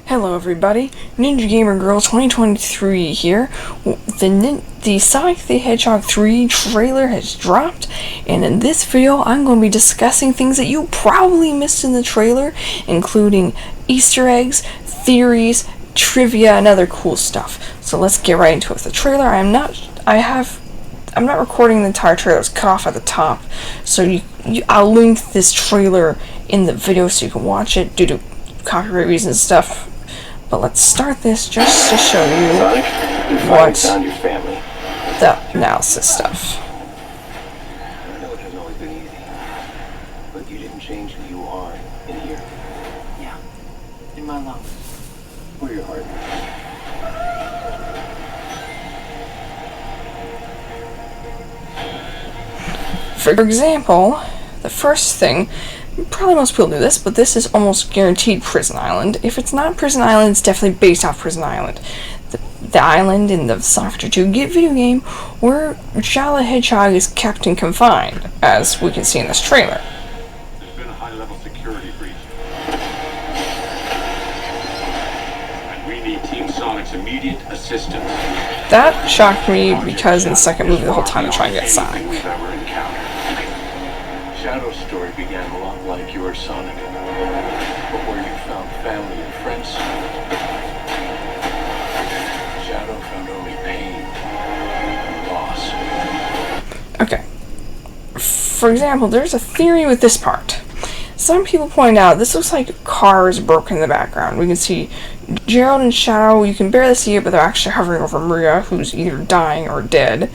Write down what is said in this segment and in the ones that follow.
Hello everybody, Ninja Gamer Girl 2023 here. The Sonic the Hedgehog 3 trailer has dropped, and in this video I'm going to be discussing things that you probably missed in the trailer, including Easter eggs, theories, trivia, and other cool stuff. So let's get right into it. The trailer, I'm not recording the entire trailer, it's cut off at the top, so I'll link this trailer in the video so you can watch it due to copyright reasons and stuff. But let's start this just to show you what the analysis stuff. I know it hasn't always been easy, but you didn't change who you are in a year. Yeah, in my lungs. Or your heart. For example, the first thing, probably most people do this, but this is almost guaranteed Prison Island. If it's not Prison Island, it's definitely based off Prison Island. The island in the Sonic the Hedgehog video game where Chao the Hedgehog is kept and confined, as we can see in this trailer. There's been a high-level security breach. And we need Team Sonic's immediate assistance. That shocked me because in the second movie the whole time they're trying to get Sonic. Shadow's story began a lot like yours, Sonic. But where you found family and friends, Shadow found only pain and loss. Okay. For example, there's a theory with this part. Some people point out this looks like cars broken in the background. We can see Gerald and Shadow, you can barely see it, but they're actually hovering over Maria, who's either dying or dead.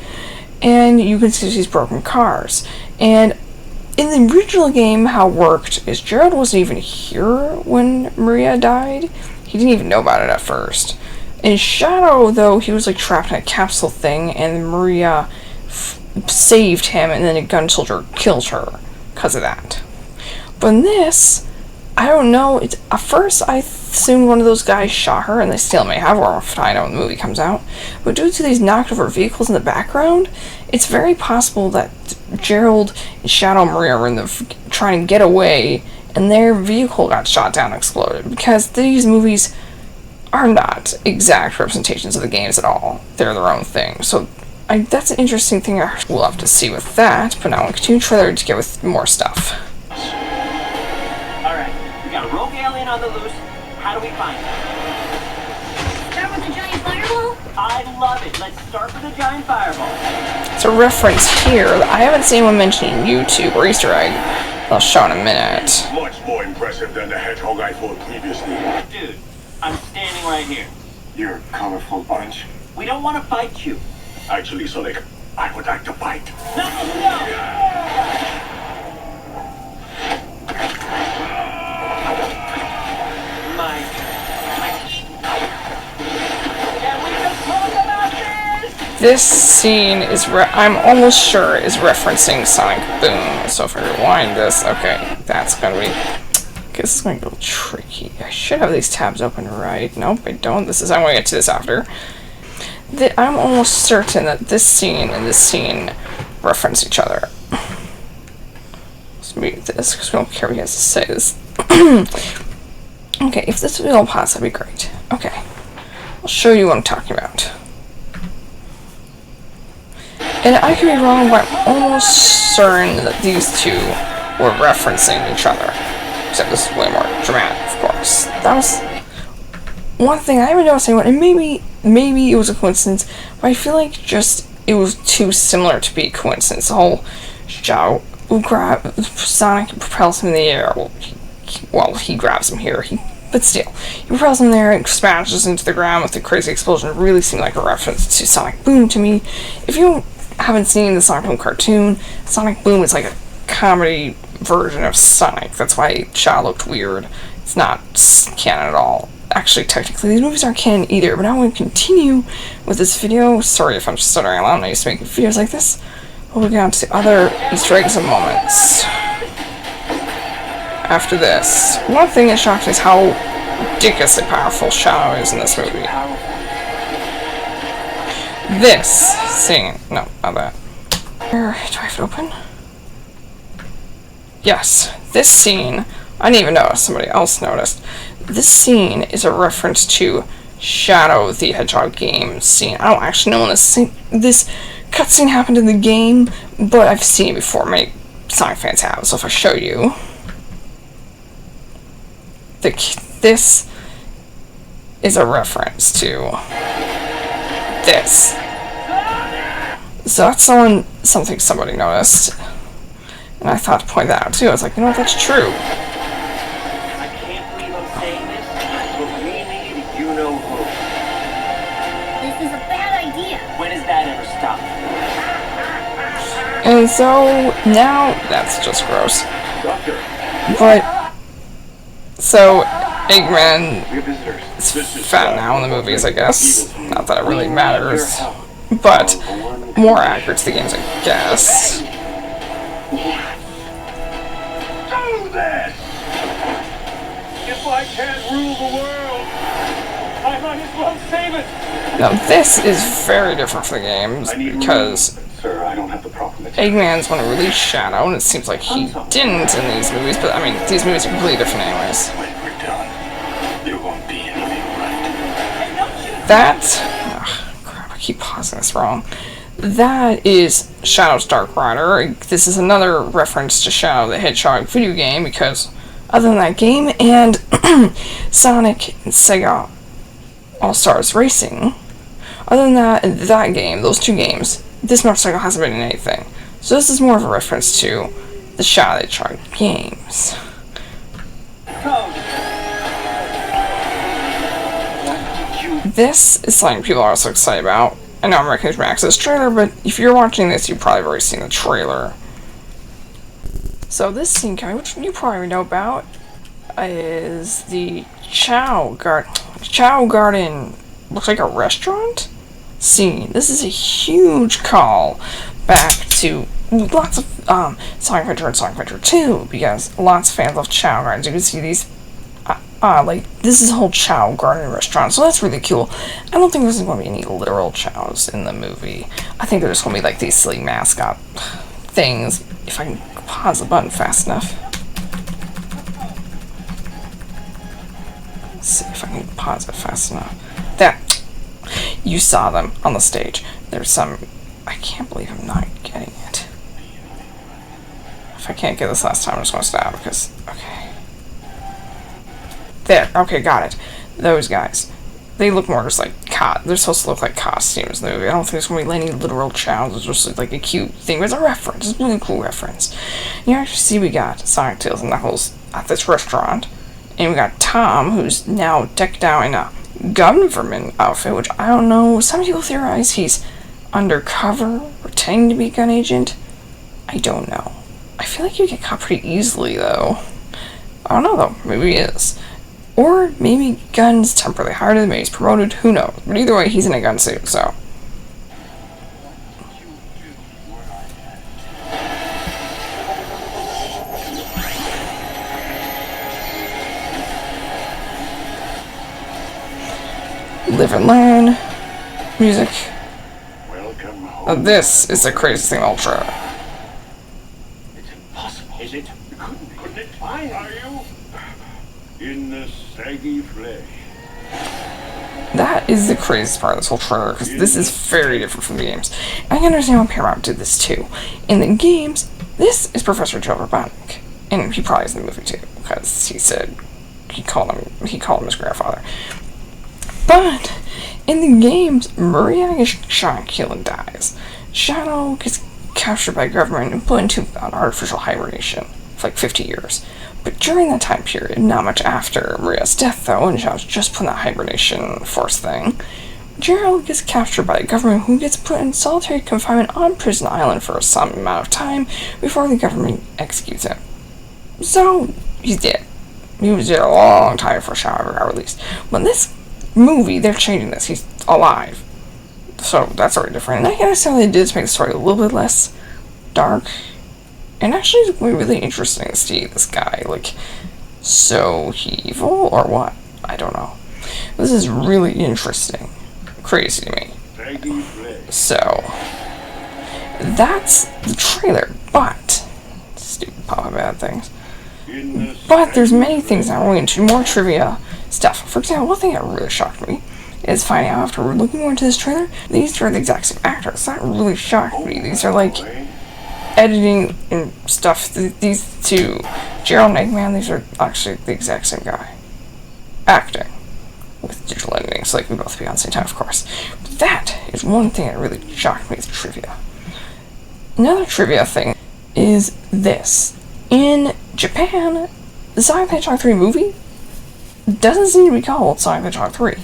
And you can see these broken cars. And in the original game, how it worked is Gerald wasn't even here when Maria died. He didn't even know about it at first. In Shadow, though, he was like trapped in a capsule thing, and Maria saved him, and then a gun soldier killed her because of that. But in this, I don't know. At first, I assumed one of those guys shot her, and they still may have, or if I know when the movie comes out. But due to these knocked over vehicles in the background, it's very possible that Gerald and Shadow and Maria were trying to get away, and their vehicle got shot down and exploded. Because these movies are not exact representations of the games at all. They're their own thing. So that's an interesting thing we'll have to see with that. But now we'll continue the trailer to get with more stuff. Alright, we got a rogue alien on the loose. How do we find it? Start with a giant fireball? I love it. Let's start with a giant fireball. It's a reference here that I haven't seen one mentioned in YouTube or Easter egg. I'll show in a minute. Much more impressive than the hedgehog I fought previously. Dude, I'm standing right here. You're a colorful bunch. We don't want to fight you. Actually, Sonic, I would like to fight. No! This scene is, I'm almost sure, is referencing Sonic Boom. So if I rewind this, okay, that's gonna be, I guess it's gonna be a little tricky. I should have these tabs open right. Nope, I don't. I'm gonna get to this after. I'm almost certain that this scene and this scene reference each other. Let's mute this because we don't care what he has to say. This. Okay, if this would all pass, that'd be great. Okay, I'll show you what I'm talking about. And I could be wrong, but I'm almost certain that these two were referencing each other. Except this is way more dramatic, of course. That was one thing I haven't noticed anyone, and maybe it was a coincidence, but I feel like just it was too similar to be a coincidence. The whole Chao Sonic propels him in the air. Well, he grabs him here. But still, he propels him there and smashes into the ground with a crazy explosion. It really seemed like a reference to Sonic Boom to me. If you haven't seen the Sonic Boom cartoon, Sonic Boom is like a comedy version of Sonic. That's why Chao looked weird. It's not canon at all. Actually, technically, these movies aren't canon either. But now I'm going to continue with this video. Sorry if I'm stuttering a lot. I'm not used to making videos like this. We'll get on to other Easter eggs and moments. After this, one thing that shocked me is how ridiculously powerful Chao is in this movie. This scene, no, not that. Where do I have it open? Yes, this scene I didn't even notice. Somebody else noticed. this scene is a reference to Shadow the Hedgehog game scene. I don't actually know when this cutscene happened in the game, but I've seen it before. Many Sonic fans have. So if I show you, this is a reference to this. So that's something somebody noticed, and I thought to point that out too. I was like, you know what, that's true. I can't believe I'm saying this, but we need you-know-who. This is a bad idea. When does that ever stop? And so now that's just gross. Doctor, But so Eggman we have visitors. is fat now in the movies, I guess. Not that it really matters, but more accurate to the games, I guess. Do this! If I can't rule the world, I might as well save it! Now this is very different from the games because Sir, I don't have the proper material. Eggman's want to release Shadow, and it seems like he didn't in these movies. But I mean, these movies are completely different, anyways. When we're done, there won't be anything left. That crap, I keep pausing this wrong. That is Shadow's Dark Rider. This is another reference to Shadow the Hedgehog video game because other than that game and Sonic and Sega All-Stars Racing, other than that game, those two games, this motorcycle hasn't been in anything. So this is more of a reference to the Shadow the Hedgehog games. This is something people are also excited about. I know I'm recognizing Max's trailer, but if you're watching this, you've probably already seen the trailer. So this scene coming, which you probably know about, is the Chao Garden. Looks like a restaurant scene. This is a huge call back to lots of Sonic Adventure and Sonic Adventure 2 because lots of fans love Chao Gardens. You can see these. Like, this is a whole Chao Garden restaurant, so that's really cool. I don't think there's going to be any literal Chows in the movie. I think there's going to be, like, these silly mascot things, if I can pause the button fast enough. Let's see if I can pause it fast enough. That, you saw them on the stage. There's some, I can't believe I'm not getting it. If I can't get this last time, I'm just going to stop, because, okay. There, okay, got it. Those guys. They look more just like they're supposed to look like costumes in the movie. I don't think there's going to be any literal Chows. It's just like a cute thing. It's a reference. It's a really cool reference. You actually see we got Sonic, Tails, and Knuckles at this restaurant. And we got Tom, who's now decked out in a gunman outfit, which I don't know. Some people theorize he's undercover, pretending to be a gun agent. I don't know. I feel like he would get caught pretty easily, though. I don't know, though. Maybe he is. Or maybe Gun's temporarily hired him, maybe he's promoted, who knows. But either way, he's in a gun suit, so. Live and learn. Music. Welcome home. Now this is the craziest thing ultra. It's impossible. Is it? Couldn't it? Why are you in the saggy flesh? That is the craziest part of this whole trailer, because this is very different from the games. I can understand why Paramount did this too. In the games, this is Professor Joe Robotnik, and he probably is in the movie too, because he said he called him his grandfather. But in the games, Maria gets shot and killed and dies. Shadow gets captured by government and put into an artificial hibernation for like 50 years. But during that time period, not much after Maria's death though, and Shadows just put in that hibernation force thing, Gerald gets captured by the government, who gets put in solitary confinement on Prison Island for some amount of time before the government executes him. So, he's dead. He was dead a long time before Shadow ever got released. But in this movie, they're changing this. He's alive. So, that's already different. And I can understand they did to make the story a little bit less dark. And actually, it's really interesting to see this guy, like, so evil, or what? I don't know. This is really interesting. Crazy to me. So, that's the trailer, but, stupid Papa Bad things. But there's many things now. We're going to more trivia, stuff. For example, one thing that really shocked me is finding out after looking more into this trailer, these are the exact same actors. That really shocked me. These are like editing and stuff. These two, Gerald and Eggman, these are actually the exact same guy. Acting. With digital editing, so like we both be on the same time, of course. But that is one thing that really shocked me with trivia. Another trivia thing is this. In Japan, the Sonic the Hedgehog 3 movie doesn't seem to be called Sonic the Hedgehog 3.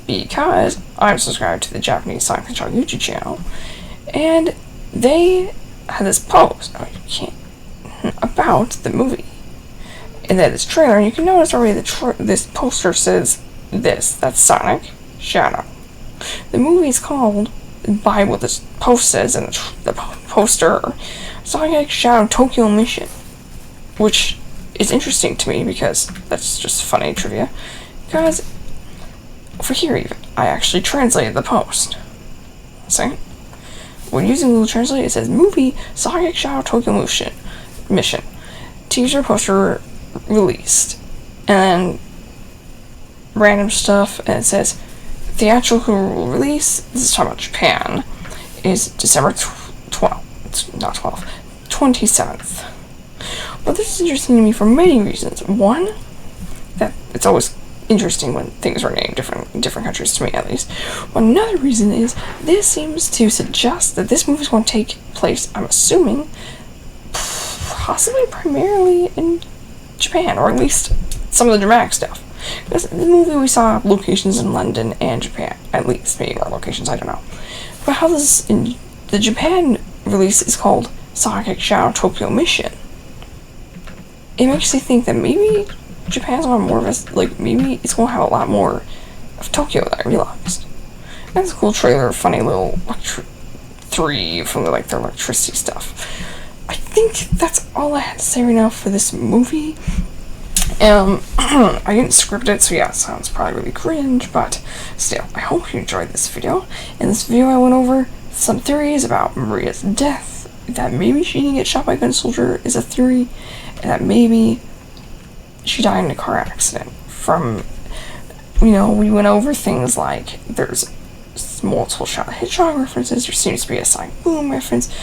Because I'm subscribed to the Japanese Sonic the Hedgehog YouTube channel, and they had this post about the movie. And then this trailer, and you can notice already this poster says this. That's Sonic Shadow. The movie is called, by what this post says in the poster, Sonic Shadow Tokyo Mission. Which is interesting to me because that's just funny trivia. Because over here even, I actually translated the post. See? When using Google Translate, it says movie Sonic Shadow Tokyo Mission. Teaser poster released. And then random stuff, and it says theatrical release, this is talking about Japan, is December 27th. But this is interesting to me for many reasons. One, that it's always interesting when things are named different countries, to me at least. But another reason is this seems to suggest that this movie is going to take place, I'm assuming, possibly primarily in Japan, or at least some of the dramatic stuff. Because in the movie we saw locations in London and Japan, at least, maybe more locations, I don't know. But how this, in the Japan release is called Sonic Shadow Tokyo Mission, it makes you think that maybe Japan's going to more of a, like, maybe it's going to have a lot more of Tokyo than I realized. That's a cool trailer, funny little 3 from like their electricity stuff. I think that's all I had to say right now for this movie. I didn't script it, so yeah, it sounds probably really cringe, but still, I hope you enjoyed this video. In this video I went over some theories about Maria's death, that maybe she didn't get shot by a gun soldier is a theory, and that maybe she died in a car accident. From, we went over things like there's multiple Chao the Hedgehog references, there seems to be a Sonic Boom reference,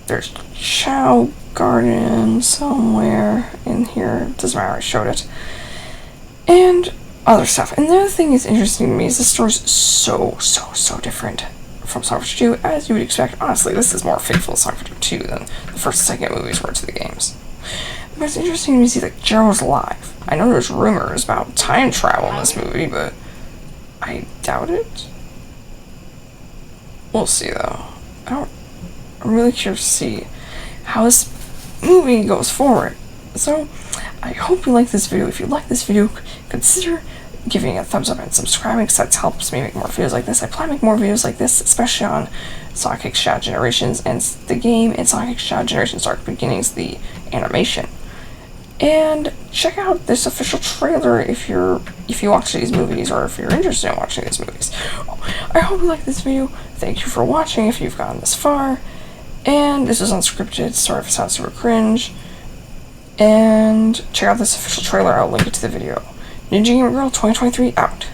there's Chao Garden somewhere in here, doesn't matter, I showed it, and other stuff. And the other thing is interesting to me is the story's so different from Sonic Adventure 2, as you would expect. Honestly, this is more faithful to Sonic Adventure 2 than the first and second movies were to the games. But it's interesting to me to see that Gerald's alive. I know there's rumors about time travel in this movie, but I doubt it. We'll see though. I'm really curious to see how this movie goes forward. So, I hope you like this video. If you like this video, consider giving it a thumbs up and subscribing, because that helps me make more videos like this. I plan to make more videos like this, especially on Sonic Shadow Generations and the game, and Sonic Shadow Generations Dark Beginnings, the animation. And check out this official trailer if you watch these movies, or if you're interested in watching these movies. I hope you like this video. Thank you for watching if you've gotten this far. And this is unscripted, sorry if it sounds super cringe. And check out this official trailer, I'll link it to the video. Ninja Gamer Girl 2023 out.